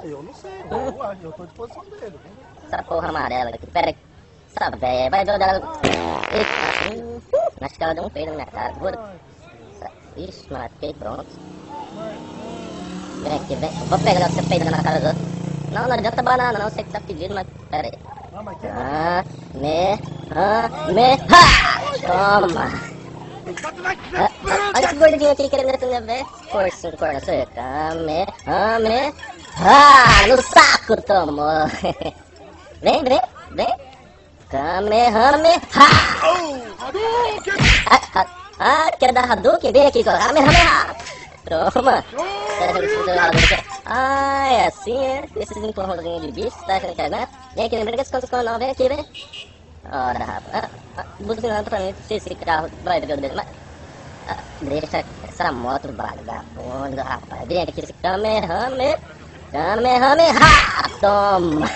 Eu não sei, eu tô à disposição dele. Essa porra amarela aqui, pera aí. Essa véia, vai ver dela. Eita, acho que ela deu um peido na minha cara. Ixi, mano, fiquei pronto. Vem aqui, vem. Vou pegar você peidando na cara dos outros. Não, não adianta banana não, eu sei que tá pedindo, mas pera aí. Toma! Olha esse gordinho aqui querendo defender a véia. Força, corna seca. No saco, tomou. Vem. Kamehameha! Quer dar Hadouken? Vem aqui, Kamehameha! Toma! É assim, é? Esses empurrãozinhos de bicho, tá achando que aguenta? Vem aqui, lembra que esse conto não, vem aqui, vem! Ora, rapaz, buzinando pra mim, se esse carro vai ver o dele, mas... deixa essa moto vagabunda, rapaz, vem aqui, esse Kamehameha! Toma!